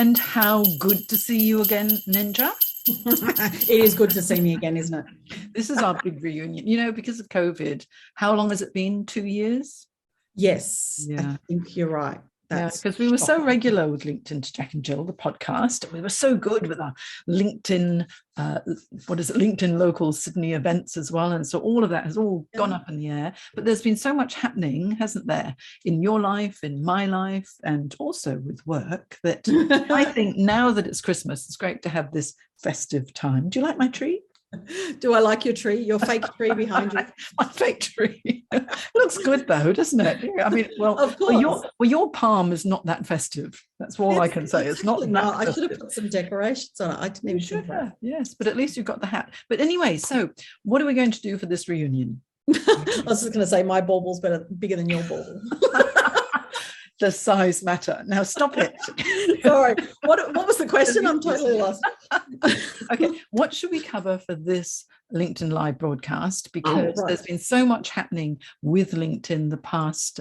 And how good to see you again, Ninja. It is good to see me again, isn't it? This is our big reunion. You know, because of COVID, how long has it been? 2 years? Yes, Yeah. I think you're right. Because we were so regular with LinkedIn to Jack and Jill, the podcast. We were so good with our LinkedIn, LinkedIn local Sydney events as well. And so all of that has all gone up in the air. But there's been so much happening, hasn't there, in your life, in my life, and also with work, that I think now that it's Christmas, it's great to have this festive time. Do you like my tree? Do I like your tree? Your fake tree behind you? My fake tree. Looks good though, doesn't it? I mean, well, of course. Your palm is not that festive. That's all I can say. It's not that festive. I should have put some decorations on it. I didn't even think that. Yes, but at least you've got the hat. But anyway, so what are we going to do for this reunion? I was just going to say my baubles bigger than your bauble. The size matter. Now stop it. Sorry. What was the question? I'm totally lost. Okay. What should we cover for this LinkedIn Live broadcast? Because there's been so much happening with LinkedIn the past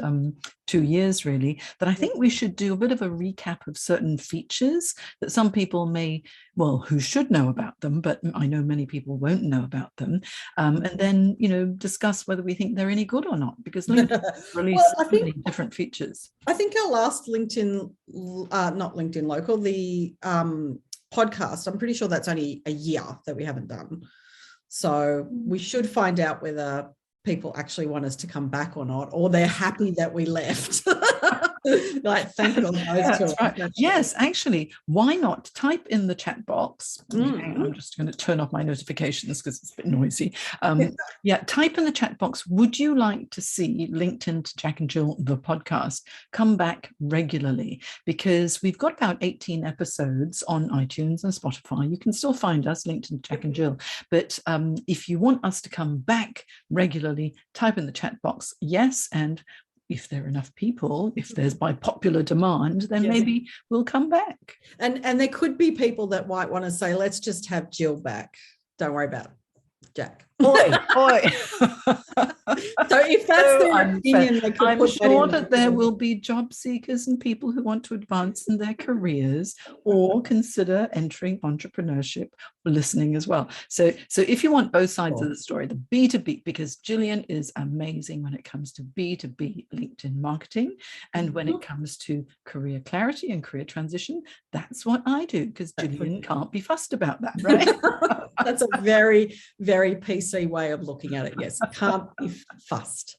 2 years, really, that I think we should do a bit of a recap of certain features that some people who should know about them, but I know many people won't know about them. And then, discuss whether we think they're any good or not, because LinkedIn released so many different features. I think our last LinkedIn, not LinkedIn Local, the podcast, I'm pretty sure that's only a year that we haven't done. So we should find out whether people actually want us to come back or not, or they're happy that we left. Like, thank God those two. Right. Yes, actually, why not type in the chat box? I'm just going to turn off my notifications because it's a bit noisy. Type in the chat box, would you like to see LinkedIn to Jack and Jill, the podcast, come back regularly? Because we've got about 18 episodes on iTunes and Spotify. You can still find us, LinkedIn to Jack and Jill. But if you want us to come back regularly, type in the chat box, yes, and if there are enough people, if there's by popular demand, then maybe we'll come back. And there could be people that might want to say, let's just have Jill back. Don't worry about Jack. Oi. So if that's their opinion, they could I'm sure that there will be job seekers and people who want to advance in their careers or consider entering entrepreneurship listening as well. So if you want both sides of the story, the B2B, because Gillian is amazing when it comes to B2B LinkedIn marketing, and when it comes to career clarity and career transition, that's what I do, because Gillian can't be fussed about that, right? That's a very, very PC way of looking at it. Yes, can't be fussed.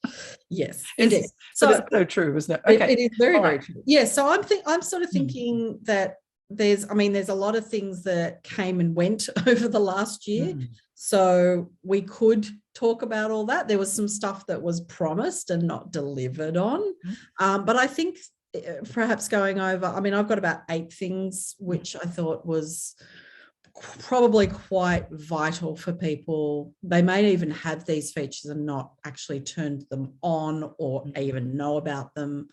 Yes, indeed. So it's so true, isn't it? Okay. It is very, very true. Yeah. So I'm sort of thinking that there's a lot of things that came and went over the last year. So we could talk about all that. There was some stuff that was promised and not delivered on. But I think perhaps going over, I've got about 8 things which I thought was probably quite vital for people. They may even have these features and not actually turned them on or even know about them.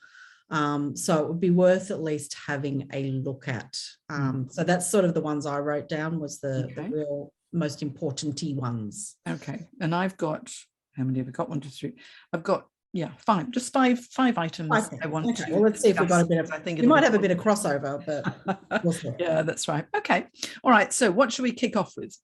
So it would be worth at least having a look at. So that's sort of the ones I wrote down, was the real most important-y ones. Okay. And I've got, how many have I got? 1, 2, 3. I've got, 5, just five items I want to. Well, let's see if we've got a bit of, we might have a bit of crossover, but we'll see. Yeah, that's right. Okay. All right. So what should we kick off with?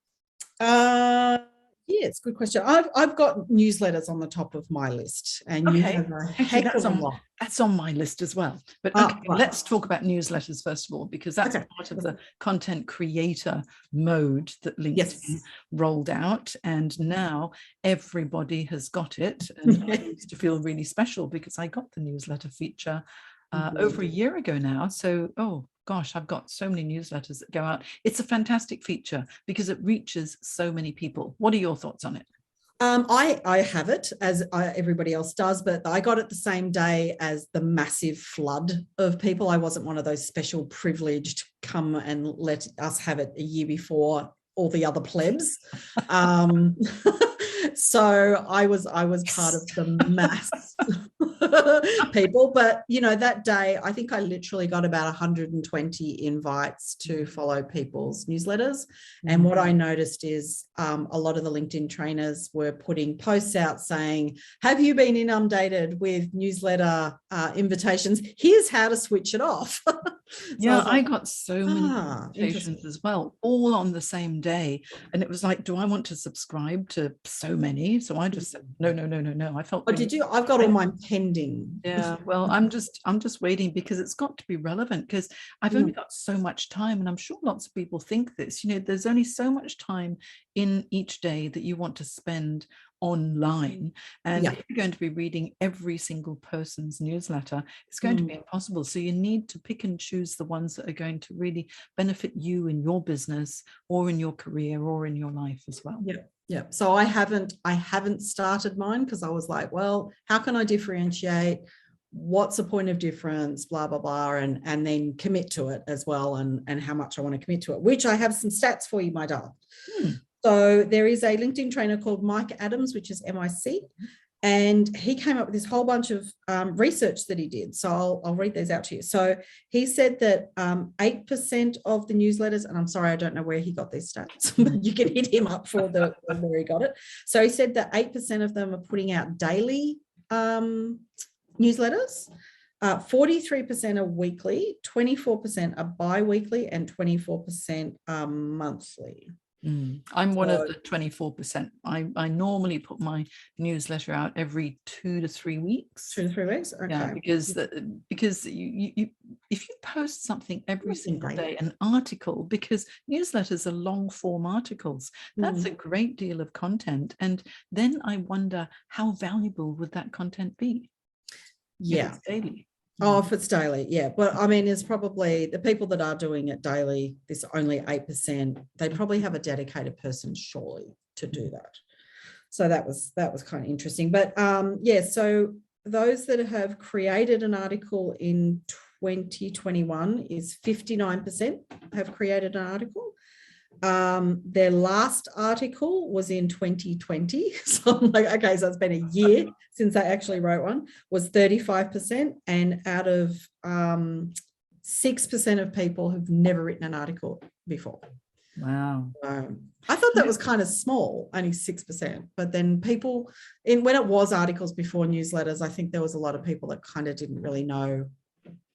It's a good question. I've got newsletters on the top of my list, and you have a heck of a lot. That's on my list as well. But let's talk about newsletters first of all, because that's part of the content creator mode that LinkedIn rolled out, and now everybody has got it. And I used to feel really special because I got the newsletter feature over a year ago now. So, gosh, I've got so many newsletters that go out. It's a fantastic feature because it reaches so many people. What are your thoughts on it? I have it, as everybody else does, but I got it the same day as the massive flood of people. I wasn't one of those special privileged come and let us have it a year before all the other plebs. So I was part of the mass people, but that day I think I literally got about 120 invites to follow people's newsletters. And what I noticed is a lot of the LinkedIn trainers were putting posts out saying, have you been inundated with newsletter invitations? Here's how to switch it off. Yeah, I got so many interesting. invitations as well, all on the same day. And it was like, do I want to subscribe to so many? So I just said, no, no, no, no, no. I felt Oh, really, did you? I've got all mine pending. yeah, well, I'm just waiting because it's got to be relevant, because I've only got so much time, and I'm sure lots of people think this, there's only so much time in each day that you want to spend online. And if you're going to be reading every single person's newsletter, it's going to be impossible. So you need to pick and choose the ones that are going to really benefit you in your business or in your career or in your life as well. Yeah. So I haven't started mine because I was like, well, how can I differentiate? What's the point of difference? Blah, blah, blah. And then commit to it as well, and how much I want to commit to it, which I have some stats for you, my darling. So there is a LinkedIn trainer called Mike Adams, which is MIC. And he came up with this whole bunch of research that he did. So I'll read these out to you. So he said that 8% of the newsletters, and I'm sorry, I don't know where he got these stats, but you can hit him up for where he got it. So he said that 8% of them are putting out daily newsletters, 43% are weekly, 24% are bi-weekly, and 24% are monthly. I'm one of the 24%. I normally put my newsletter out every 2 to 3 weeks. 2 to 3 weeks, okay. Yeah, because you if you post something every single day, an article, because newsletters are long form articles, that's a great deal of content. And then I wonder, how valuable would that content be? Yeah, if it's daily. Oh, if it's daily, yeah. Well, I mean, it's probably the people that are doing it daily, this only 8%, they probably have a dedicated person surely to do that. So that was kind of interesting. But yeah, so those that have created an article in 2021 is 59% have created an article. Their last article was in 2020. So I'm like, okay, so it's been a year since they actually wrote one, was 35%. And out of 6% of people have never written an article before. Wow. I thought that was kind of small, only 6%. But then people, when it was articles before newsletters, I think there was a lot of people that kind of didn't really know.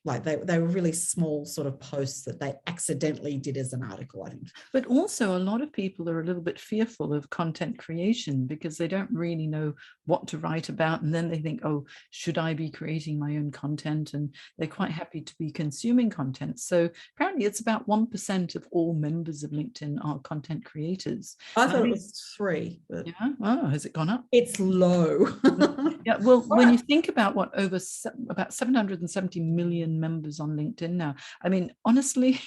Like they were really small sort of posts that they accidentally did as an article, I think. But also a lot of people are a little bit fearful of content creation because they don't really know what to write about. And then they think, oh, should I be creating my own content? And they're quite happy to be consuming content. So apparently it's about 1% of all members of LinkedIn are content creators. I thought it was 3. But yeah. Oh, has it gone up? It's low. Yeah. Well, when you think about about 770 million members on LinkedIn now, I mean, honestly,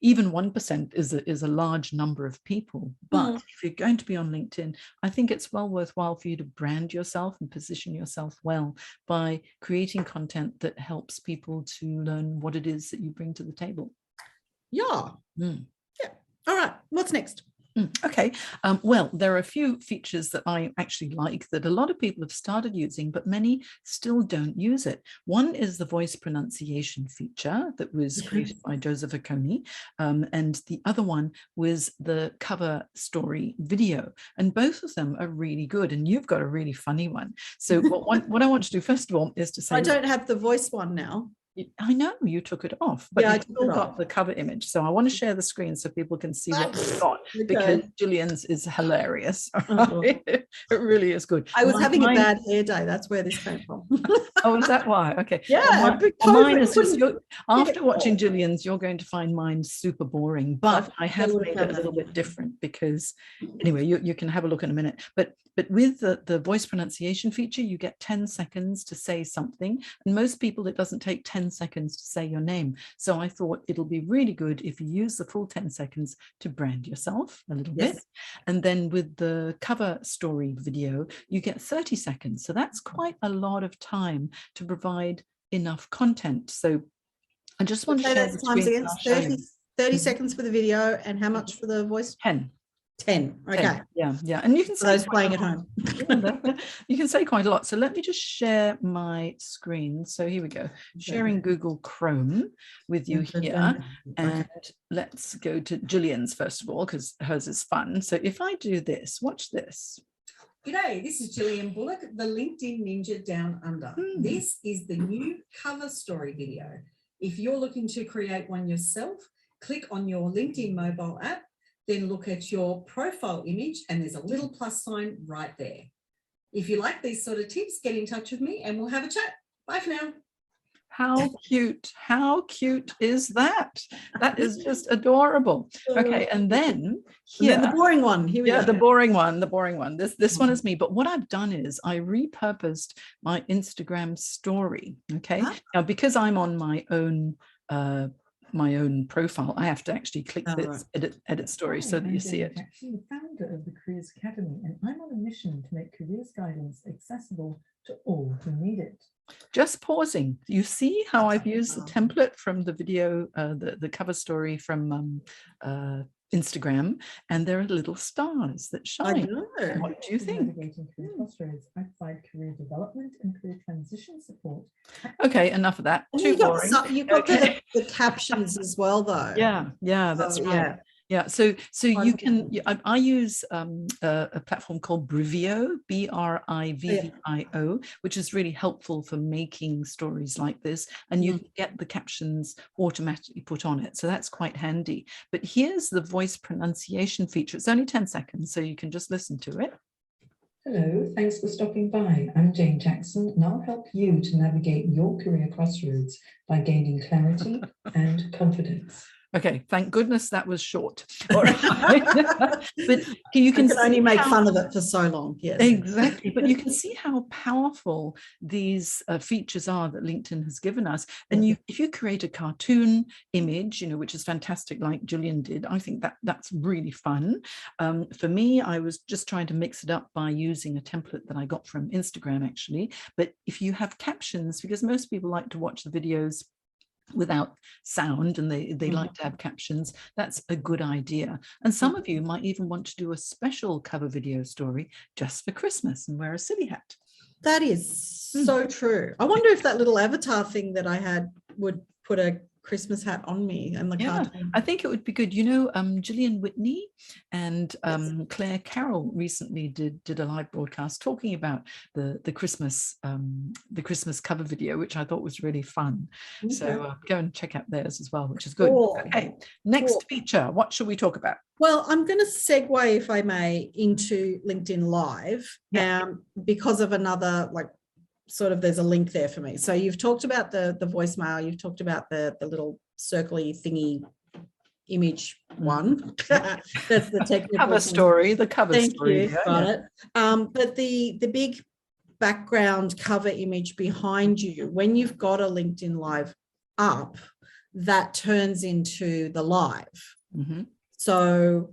even 1% is a large number of people. But if you're going to be on LinkedIn, I think it's well worthwhile for you to brand yourself and position yourself well by creating content that helps people to learn what it is that you bring to the table. Yeah. Yeah. All right. What's next? Okay. Well, there are a few features that I actually like that a lot of people have started using, but many still don't use it. One is the voice pronunciation feature that was created by Joseph Oconee, and the other one was the cover story video. And both of them are really good. And you've got a really funny one. So what I want to do first of all is to say, I don't have the voice one now. I know you took it off, but yeah, you've still got the cover image. So I want to share the screen so people can see what we've got, because Gillian's is hilarious. Right? It really is good. I was having a bad hair day. That's where this came from. Oh, is that why? Okay. Yeah. Mine is just, after watching Gillian's, you're going to find mine super boring, but I have made it a little bit different because, anyway, you can have a look in a minute. But with the voice pronunciation feature, you get 10 seconds to say something. And most people, it doesn't take 10 seconds to say your name. So I thought it'll be really good if you use the full 10 seconds to brand yourself a little bit. And then with the cover story video, you get 30 seconds. So that's quite a lot of time to provide enough content. So I just want to share the screen. 30 seconds for the video, and how much for the voice? 10. Okay. 10. Yeah. And you can say those playing at home. You can say quite a lot. So let me just share my screen. So here we go. Sharing Google Chrome with you here. And let's go to Gillian's first of all, because hers is fun. So if I do this, watch this. G'day, this is Gillian Bullock, the LinkedIn Ninja Down Under. This is the new cover story video. If you're looking to create one yourself, click on your LinkedIn mobile app, then look at your profile image, and there's a little plus sign right there. If you like these sort of tips, get in touch with me and we'll have a chat. Bye for now. How cute. How cute is that? That is just adorable. Okay, and then here, and then the boring one. Here we go. the boring one. This one is me. But what I've done is I repurposed my Instagram story. Okay. Now, because I'm on my own profile, I have to actually click this edit story so that you see it. I'm the founder of the Careers Academy, and I'm on a mission to make careers guidance accessible to all who need it. Just pausing. You see how I've used the template from the video, the cover story from Instagram, and there are little stars that shine. What do you think? Navigating career crossroads, I provide career development and career transition support. Okay, enough of that. Too boring. You've got the captions as well, though. Yeah, that's right. Yeah, so you can. I use a platform called Brivio, Brivio, which is really helpful for making stories like this, and you can get the captions automatically put on it. So that's quite handy. But here's the voice pronunciation feature. It's only 10 seconds, so you can just listen to it. Hello, thanks for stopping by. I'm Jane Jackson, and I'll help you to navigate your career crossroads by gaining clarity and confidence. Okay, thank goodness that was short. All right. But you can only make fun of it for so long. Yes, exactly. But you can see how powerful these features are that LinkedIn has given us. And if you create a cartoon image, which is fantastic, like Gillian did, I think that's really fun. For me, I was just trying to mix it up by using a template that I got from Instagram, actually. But if you have captions, because most people like to watch the videos without sound, and they like to have captions, that's a good idea. And some of you might even want to do a special cover video story just for Christmas and wear a silly hat. That is so true. I wonder if that little avatar thing that I had would put a Christmas hat on me and the cartoon. I think it would be good. Gillian Whitney and Claire Carroll recently did a live broadcast talking about the Christmas cover video, which I thought was really fun. Okay. So go and check out theirs as well, which is good. Cool. Okay, next feature. What should we talk about? Well, I'm going to segue, if I may, into LinkedIn Live because of another there's a link there for me. So you've talked about the voicemail, you've talked about the little circly thingy image one. That's the technical cover story, the cover story. Thank you, got it. But the big background cover image behind you, when you've got a LinkedIn Live up, that turns into the live. So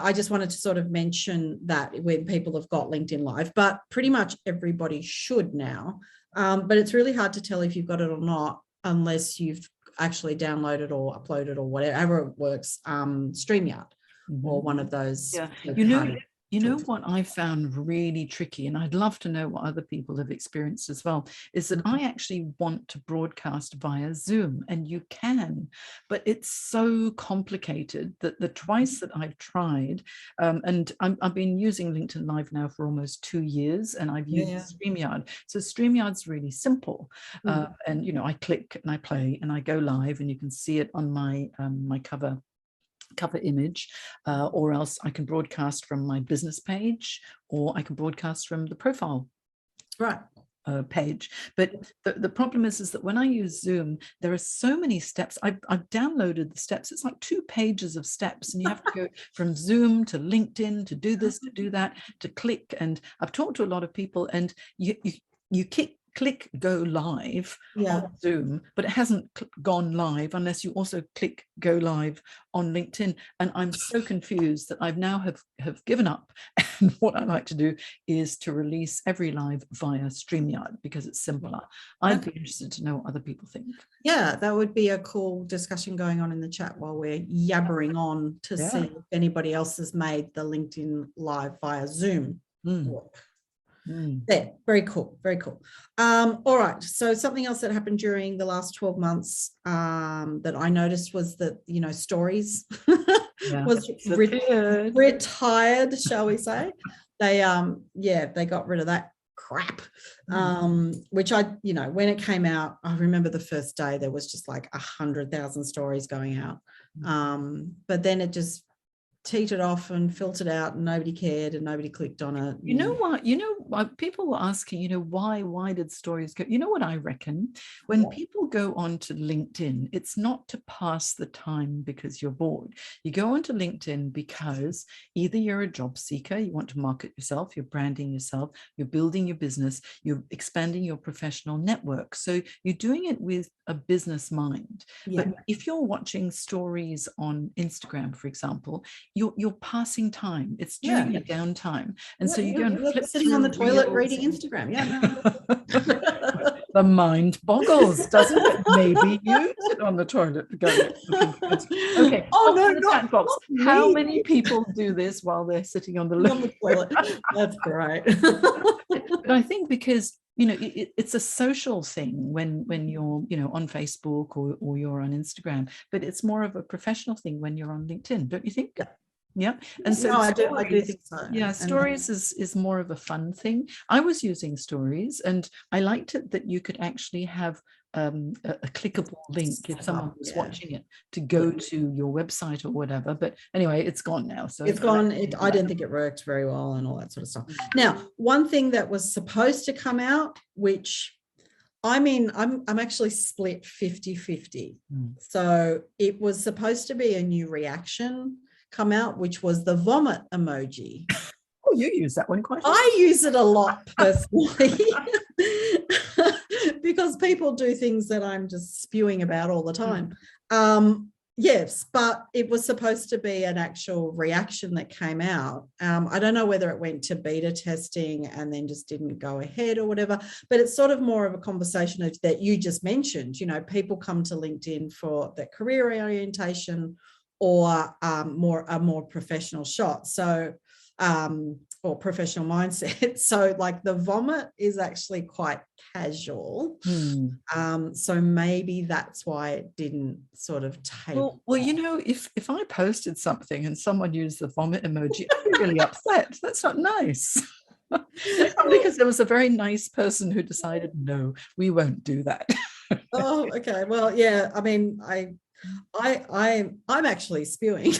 I just wanted to sort of mention that when people have got LinkedIn Live, but pretty much everybody should now. But it's really hard to tell if you've got it or not unless you've actually downloaded or uploaded or whatever it works, StreamYard or one of those. Yeah, you know what I found really tricky, and I'd love to know what other people have experienced as well, is that I actually want to broadcast via Zoom, and you can, but it's so complicated that the twice that I've tried, and I've been using LinkedIn Live now for almost 2 years, and I've used StreamYard. So StreamYard's really simple, and I click and I play and I go live, and you can see it on my my cover image, or else I can broadcast from my business page, or I can broadcast from the profile page. But the problem is that when I use Zoom, there are so many steps. I've downloaded the steps. It's like 2 pages of steps, and you have to go from Zoom to LinkedIn to do this, to do that, to click. And I've talked to a lot of people, and you click go live on Zoom, but it hasn't gone live unless you also click go live on LinkedIn. And I'm so confused that I've now have given up. And what I like to do is to release every live via StreamYard because it's simpler. I'd be interested to know what other people think. Yeah, that would be a cool discussion going on in the chat while we're yabbering on to see if anybody else has made the LinkedIn Live via Zoom work. There, very cool, very cool. All right, so something else that happened during the last 12 months that I noticed was that stories was retired, shall we say. They got rid of that crap. Which when it came out, I remember the first day there was just like 100,000 stories going out. But then it just teetered off and filtered out, and nobody cared and nobody clicked on it. You know what people were asking, why did stories go? You know what I reckon? When people go onto LinkedIn, it's not to pass the time because you're bored. You go onto LinkedIn because either you're a job seeker, you want to market yourself, you're branding yourself, you're building your business, you're expanding your professional network. So you're doing it with a business mind. But if you're watching stories on Instagram, for example, you're passing time. It's during your downtime. And so you go and flip sitting on the toilet reading Instagram. The mind boggles, doesn't it? Maybe you sit on the toilet going. Okay. Oh no, not box. How many people do this while they're sitting on the toilet? That's great. But I think because it's a social thing when you're on Facebook or you're on Instagram, but it's more of a professional thing when you're on LinkedIn, don't you think? Yeah. And so I do think so. Yeah, stories is more of a fun thing. I was using stories, and I liked it that you could actually have a clickable link if someone was watching it to go to your website or whatever. But anyway, it's gone now. So it's gone. I don't think it worked very well and all that sort of stuff. Now, one thing that was supposed to come out, which I'm actually split 50-50. So it was supposed to be a new reaction come out, which was the vomit emoji. Oh, you use that one quite a lot. I use it a lot personally because people do things that I'm just spewing about all the time. Yes, but it was supposed to be an actual reaction that came out. I don't know whether it went to beta testing and then just didn't go ahead or whatever, but it's sort of more of a conversation that you just mentioned. People come to LinkedIn for their career orientation or a more professional shot. So, or professional mindset. So like the vomit is actually quite casual. So maybe that's why it didn't sort of take. Well, if I posted something and someone used the vomit emoji, I'd be really upset. That's not nice. Because there was a very nice person who decided, no, we won't do that. Oh, okay. Well, yeah. I mean, I'm actually spewing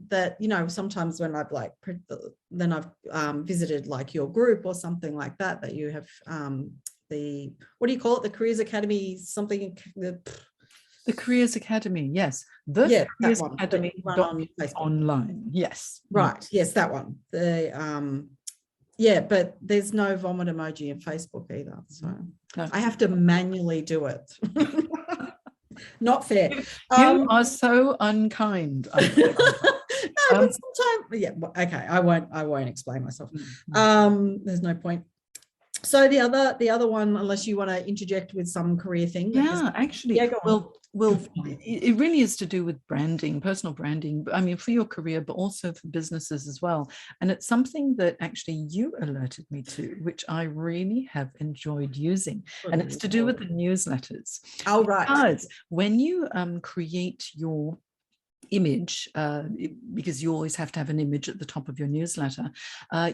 that sometimes when I've visited like your group or something like that you have what do you call it, the Careers Academy something, the Careers Academy, yes, Careers Academy online, yes, right, yes, that one, but there's no vomit emoji in Facebook either, so no. I have to manually do it. Not fair. You are so unkind. But sometimes, okay. I won't explain myself. There's no point. So the other one, unless you want to interject with some career thing. Yeah, actually. Well, it really is to do with branding, personal branding. I mean, for your career, but also for businesses as well. And it's something that actually you alerted me to, which I really have enjoyed using. And it's to do with the newsletters. Oh, right. Because when you create your image, because you always have to have an image at the top of your newsletter,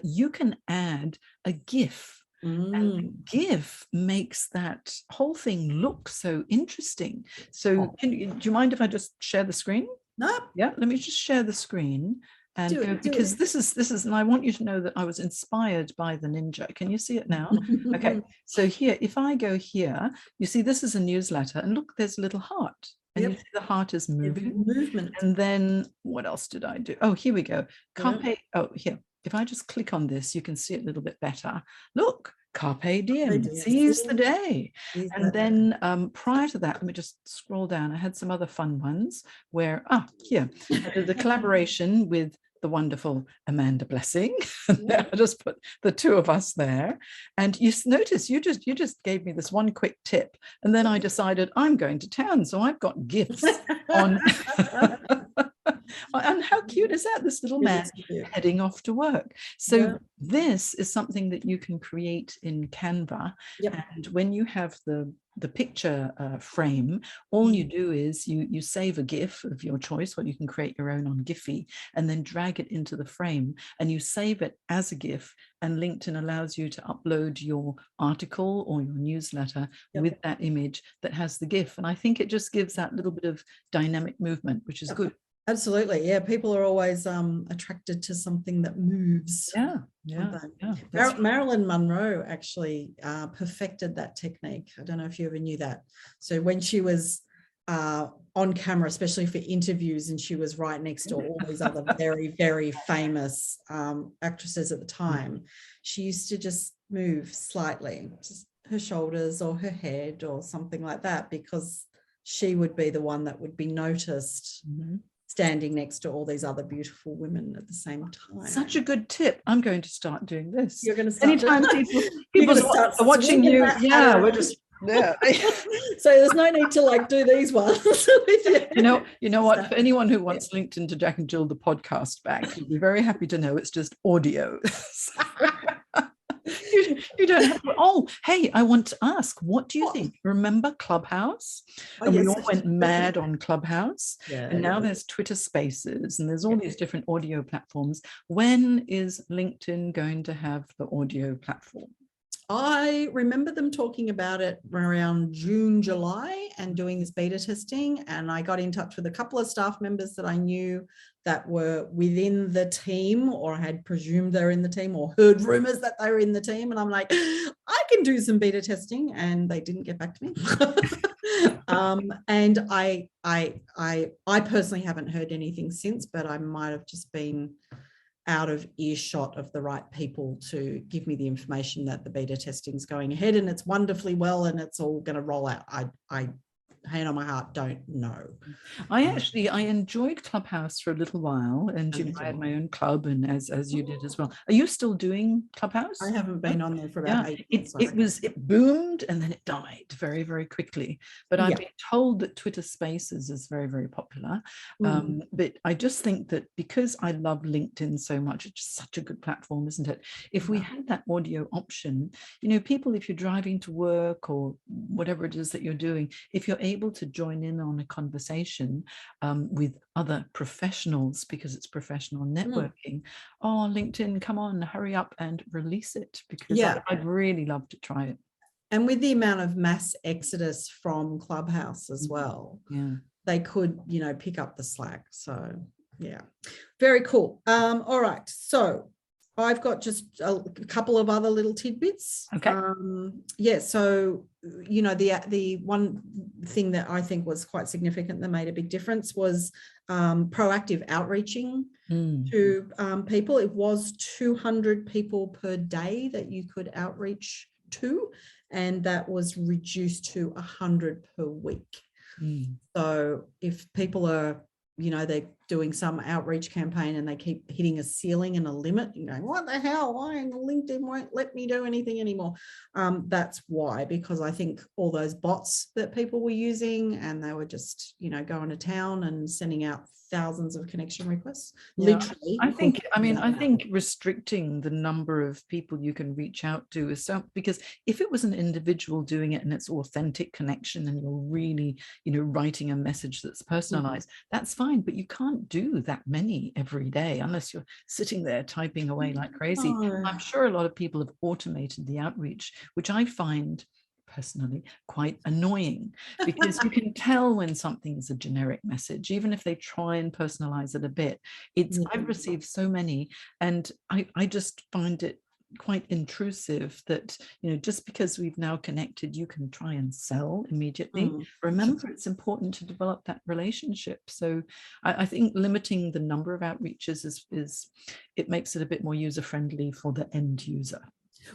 you can add a GIF. And the GIF makes that whole thing look so interesting. So do you mind if I just share the screen? No. Yeah, let me just share the screen. And because this is, and I want you to know that I was inspired by the ninja. Can you see it now? Okay, so here, if I go here, you see this is a newsletter, and look, there's a little heart. And you see the heart is moving. Movement. And then what else did I do? Oh, here we go. Here. If I just click on this, you can see it a little bit better. Look, Carpe Diem, seize the day. And then prior to that, let me just scroll down. I had some other fun ones where, here, the collaboration with the wonderful Amanda Blessing. I just put the two of us there. And you notice you just gave me this one quick tip. And then I decided I'm going to town. So I've got gifts on. And how cute is that? This little man heading off to work. So this is something that you can create in Canva. And when you have the the picture frame, all you do is you save a GIF of your choice, or you can create your own on Giphy and then drag it into the frame, and you save it as a GIF, and LinkedIn allows you to upload your article or your newsletter with that image that has the GIF. And I think it just gives that little bit of dynamic movement, which is good. Absolutely. Yeah. People are always attracted to something that moves. Yeah. Marilyn Monroe actually perfected that technique. I don't know if you ever knew that. So when she was on camera, especially for interviews, and she was right next to all these other very, very famous actresses at the time, she used to just move slightly, just her shoulders or her head or something like that, because she would be the one that would be noticed. Standing next to all these other beautiful women at the same time. Such a good tip. I'm going to start doing this. You're going to start. Anytime people are watching you, we're just So there's no need to like do these ones. You know what? For anyone who wants LinkedIn to Jack and Jill the podcast back, you'll be very happy to know it's just audio. You don't have to. Oh, hey, I want to ask, what do you think? Remember Clubhouse? And we all went mad on Clubhouse. And now there's Twitter Spaces, and there's all these different audio platforms. When is LinkedIn going to have the audio platform? I remember them talking about it around June, July, and doing this beta testing. And I got in touch with a couple of staff members that I knew that were within the team, or I had presumed they're in the team, or heard rumors that they were in the team. And I'm like, I can do some beta testing, and they didn't get back to me. And I personally haven't heard anything since, but I might have just been out of earshot of the right people to give me the information that the beta testing is going ahead and it's wonderfully well and it's all going to roll out. I hand on my heart, don't know. I enjoyed Clubhouse for a little while, and I had my own club, and as you did as well. Are you still doing Clubhouse? I haven't been on there for about 8 months. It boomed and then it died very, very quickly. But I've been told that Twitter Spaces is very, very popular. But I just think that because I love LinkedIn so much, it's just such a good platform, isn't it? If we had that audio option, people, if you're driving to work or whatever it is that you're doing, if you're able to join in on a conversation with other professionals, because it's professional networking, LinkedIn, come on, hurry up and release it, because I'd really love to try it. And with the amount of mass exodus from Clubhouse as well, they could, pick up the slack. So very cool. All right, so I've got just a couple of other little tidbits. Okay. So, the one thing that I think was quite significant that made a big difference was proactive outreaching to people. It was 200 people per day that you could outreach to, and that was reduced to 100 per week. So if people are, they're doing some outreach campaign and they keep hitting a ceiling and a limit, what the hell? Why LinkedIn won't let me do anything anymore? That's why, because I think all those bots that people were using, and they were just, going to town and sending out thousands of connection requests. Literally. I think restricting the number of people you can reach out to is so, because if it was an individual doing it and it's authentic connection and you're really, writing a message that's personalized, that's fine, but you can't do that many every day unless you're sitting there typing away like crazy. I'm sure a lot of people have automated the outreach, which I find personally quite annoying, because you can tell when something's a generic message, even if they try and personalize it a bit. I've received so many, and I just find it quite intrusive that, just because we've now connected, you can try and sell immediately. Remember, it's important to develop that relationship. So I think limiting the number of outreaches is it makes it a bit more user-friendly for the end user.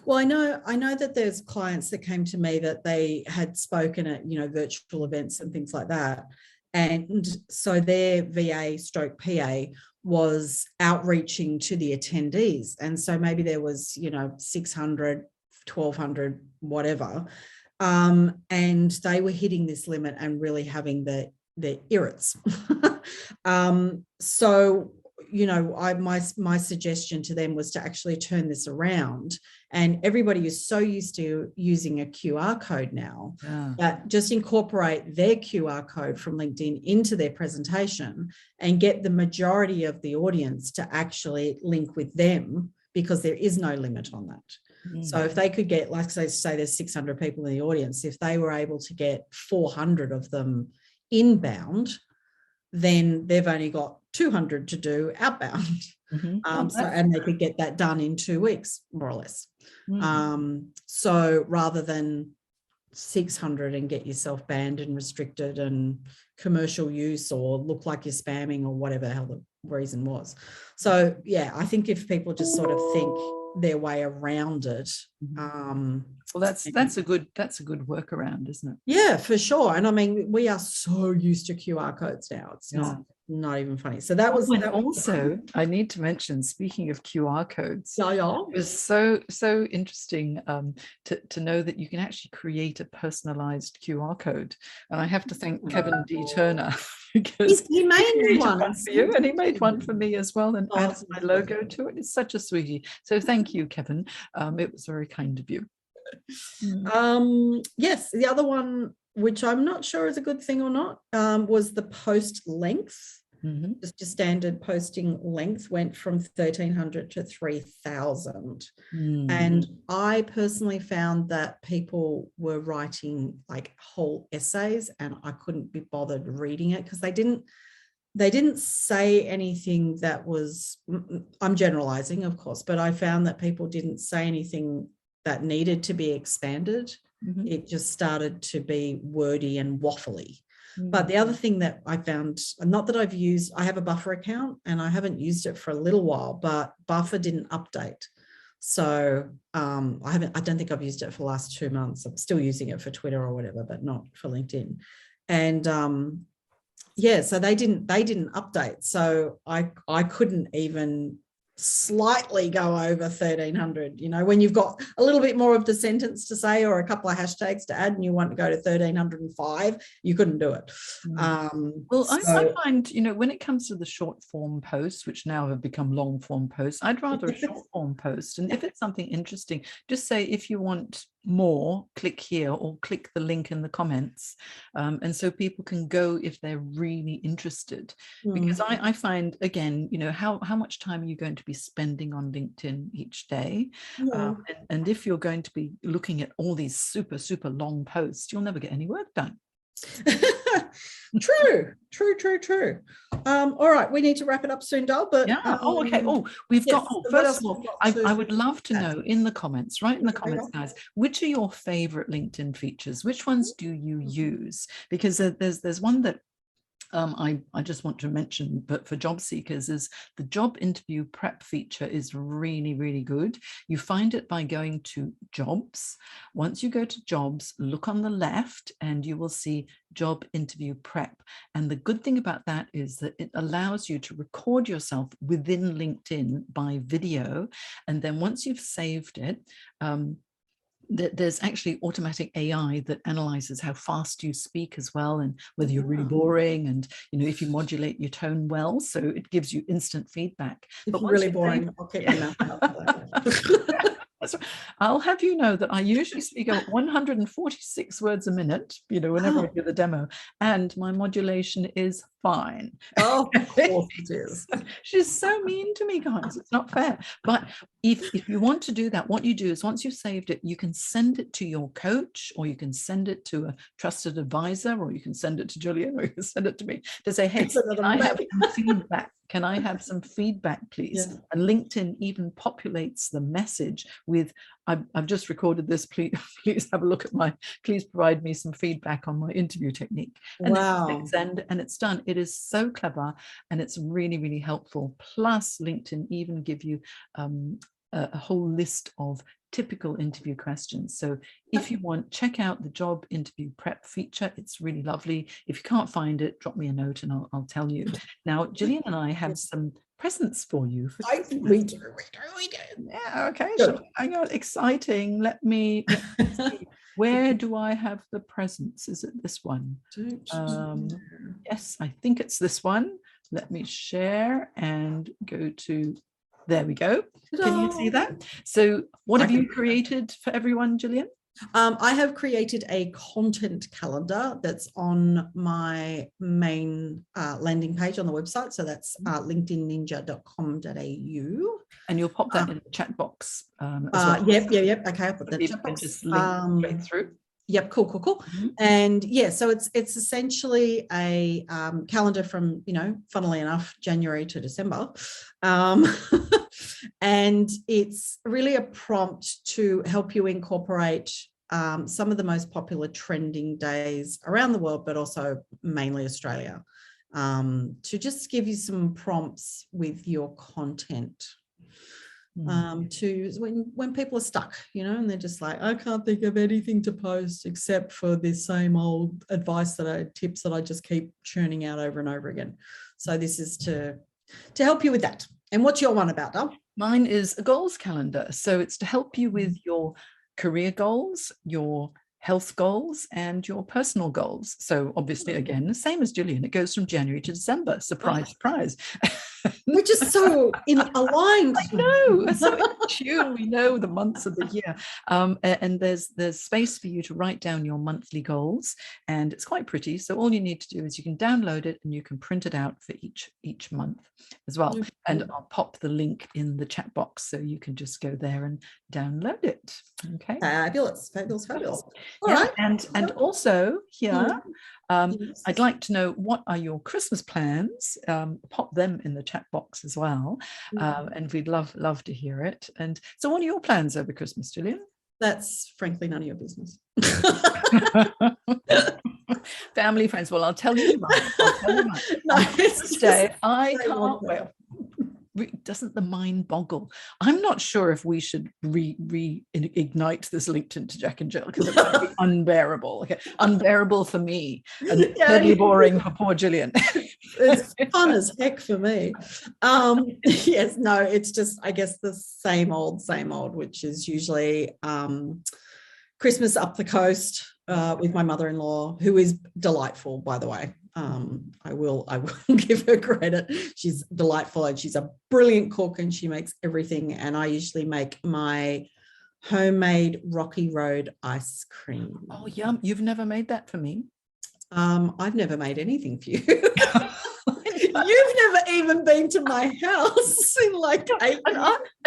Well, I know that there's clients that came to me that they had spoken at, virtual events and things like that. And so their VA/PA was outreaching to the attendees. And so maybe there was, 600, 1,200, whatever. And they were hitting this limit and really having the irrits. So you know, my suggestion to them was to actually turn this around. And everybody is so used to using a QR code now that just incorporate their QR code from LinkedIn into their presentation and get the majority of the audience to actually link with them, because there is no limit on that. So if they could get, like say there's 600 people in the audience, if they were able to get 400 of them inbound, then they've only got 200 to do outbound. And they could get that done in 2 weeks, more or less. So rather than 600 and get yourself banned and restricted and commercial use or look like you're spamming or whatever the hell the reason was. So yeah, I think if people just sort of think their way around it, well, that's a good workaround, isn't it? Yeah, for sure. And I mean, we are so used to QR codes now. It's not even funny. So that was also, I need to mention, speaking of QR codes, it was so interesting to know that you can actually create a personalized QR code. And I have to thank Kevin D. Turner, because he made one for you, and he made one for me as well, and added my logo to it. It's such a sweetie. So thank you, Kevin. It was very kind of you. Yes, the other one, which I'm not sure is a good thing or not, was the post length. Just your standard posting length went from 1,300 to 3,000. And I personally found that people were writing like whole essays, and I couldn't be bothered reading it because they didn't say anything that was, I'm generalizing, of course, but I found that people didn't say anything that needed to be expanded. It just started to be wordy and waffly. But the other thing that I found, not that I've used, I have a Buffer account and I haven't used it for a little while, but Buffer didn't update. So I don't think I've used it for the last 2 months. I'm still using it for Twitter or whatever, but not for LinkedIn. And yeah, so they didn't update. So I couldn't even slightly go over 1,300, you know, when you've got a little bit more of the sentence to say or a couple of hashtags to add and you want to go to 1,305, you couldn't do it. Well, I find, you know, when it comes to the short form posts, which now have become long form posts, I'd rather a short form post. And if it's something interesting, just say, if you want more, click here or click the link in the comments. And so people can go if they're really interested. Because I find, again, you know, how much time are you going to be spending on LinkedIn each day? And if you're going to be looking at all these super, super long posts, you'll never get any work done. True. All right, we need to wrap it up soon, Dal, but okay. We've got first of all, I would love to know in the comments, right in the comments, guys, which are your favorite LinkedIn features? Which ones do you use? Because there's one that I just want to mention, but for job seekers, is the job interview prep feature is really, really good. You find it by going to jobs. Once you go to jobs, look on the left and you will see job interview prep. And the good thing about that is that it allows you to record yourself within LinkedIn by video. And then once you've saved it, there's actually automatic AI that analyzes how fast you speak as well, and whether you're really boring, and you know, if you modulate your tone well, so it gives you instant feedback. But really boring, I'll keep my mouth out. I'll have you know that I usually speak about 146 words a minute, you know, whenever I do the demo, and my modulation is fine. Oh, of course it is. She's so mean to me, guys. It's not fair. But if you want to do that, what you do is, once you've saved it, you can send it to your coach, or you can send it to a trusted advisor, or you can send it to Julian, or you can send it to me to say, hey, can I have some feedback? Can I have some feedback, please? Yeah. And LinkedIn even populates the message with, I've just recorded this, please have a look at please provide me some feedback on my interview technique. And wow. Send, and it's done. It is so clever, and it's really, really helpful. Plus, LinkedIn even give you a whole list of typical interview questions. So if you want, check out the job interview prep feature. It's really lovely. If you can't find it, drop me a note and I'll tell you. Now, Gillian and I have some presents for you. We do. Yeah, okay. So, hang on, exciting. Let me see. Where do I have the presents? Is it this one? Yes, I think it's this one. let me share and go to, there we go. Can you see that? So what have you created for everyone, Gillian? I have created a content calendar that's on my main landing page on the website. So that's linkedinninja.com.au. And you'll pop that in the chat box as well. Yep. Okay, I'll put that If you can just link straight through. Yep, cool. Mm-hmm. And yeah, so it's essentially a calendar from, funnily enough, January to December. And it's really a prompt to help you incorporate some of the most popular trending days around the world, but also mainly Australia, to just give you some prompts with your content. To when people are stuck, and they're just like, I can't think of anything to post except for this same old tips that I just keep churning out over and over again. So this is to help you with that. And what's your one about, Dal? Mine is a goals calendar. So it's to help you with your career goals, your health goals, and your personal goals. So obviously, again, the same as Gillian, it goes from January to December. Surprise, surprise. We're just so aligned. I know, so in tune. We know the months of the year, and there's space for you to write down your monthly goals, and it's quite pretty. So all you need to do is you can download it and you can print it out for each month as well. Mm-hmm. And I'll pop the link in the chat box so you can just go there and download it. Okay. Fabulous. All right. And also here. I'd like to know, what are your Christmas plans? Pop them in the chat box as well, and we'd love to hear it. And so, what are your plans over Christmas, Gillian? That's frankly none of your business. Family, friends. Well, I'll tell you mine. No, I can't wait. Doesn't the mind boggle? I'm not sure if we should reignite this LinkedIn to Jack and Jill, because it might be unbearable. Okay, unbearable for me and deadly boring for poor Gillian. It's fun as heck for me. Yes, no, it's just, I guess, the same old, which is usually Christmas up the coast with my mother-in-law, who is delightful, by the way. I will give her credit. She's delightful and she's a brilliant cook, and she makes everything. And I usually make my homemade Rocky Road ice cream. Oh, yum. You've never made that for me? I've never made anything for you. You've never even been to my house in like 8 years. And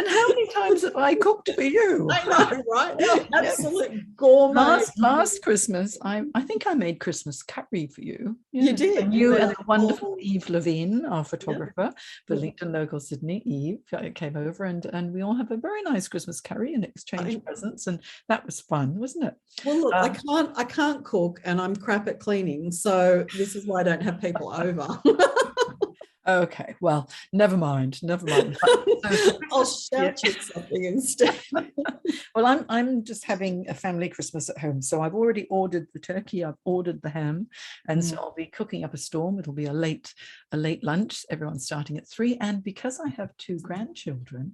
how many times have I cooked for you? I know, right? Absolute gourmet. Last Christmas, I think I made Christmas curry for you. Yeah. You did. And you and the wonderful Eve Levine, our photographer for LinkedIn Local Sydney. Eve came over, and we all have a very nice Christmas curry and exchange presents, and that was fun, wasn't it? Well, look, I can't cook, and I'm crap at cleaning, so this is why I don't have people over. Okay, well, never mind. I'll shout you something instead. Well, I'm just having a family Christmas at home, so I've already ordered the turkey, I've ordered the ham, and so I'll be cooking up a storm. It'll be a late lunch. Everyone's starting at 3, and because I have 2 grandchildren,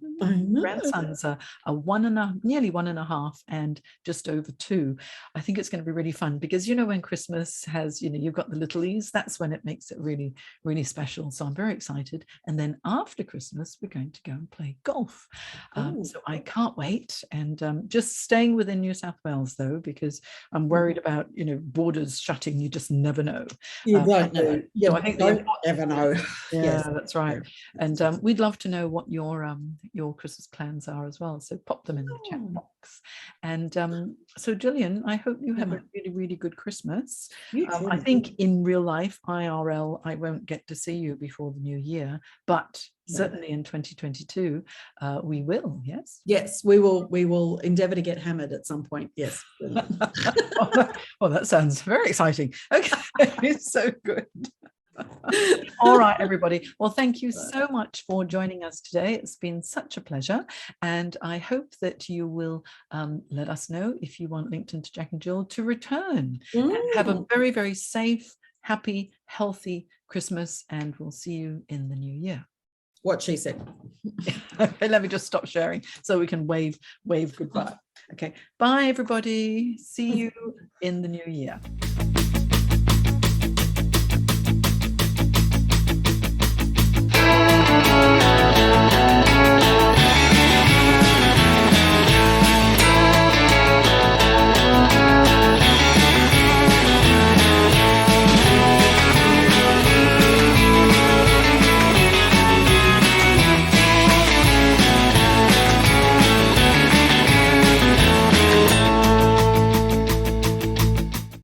grandsons are nearly 1.5 and just over 2. I think it's going to be really fun, because when Christmas has, you've got the littlies, that's when it makes it really, really special. So I'm very excited. And then after Christmas, we're going to go and play golf. So I can't wait. And just staying within New South Wales, though, because I'm worried about, borders shutting. You just never know. You don't know. So I think don't ever know. Yeah, yes, that's right. And we'd love to know what your Christmas plans are as well. So pop them in the chat box. And so Gillian, I hope you have a really, really good Christmas. I think in real life, IRL, I won't get to see you before the new year, but certainly in 2022 we will. Yes, we will endeavor to get hammered at some point. Yes. Well, that sounds very exciting. Okay. It's so good. All right, everybody. Well, thank you so much for joining us today. It's been such a pleasure, and I hope that you will let us know if you want LinkedIn to Jack and Jill to return. And have a very, very safe, happy, healthy Christmas, and we'll see you in the new year. What she said. Okay, let me just stop sharing so we can wave goodbye. Okay, bye everybody. See you in the new year.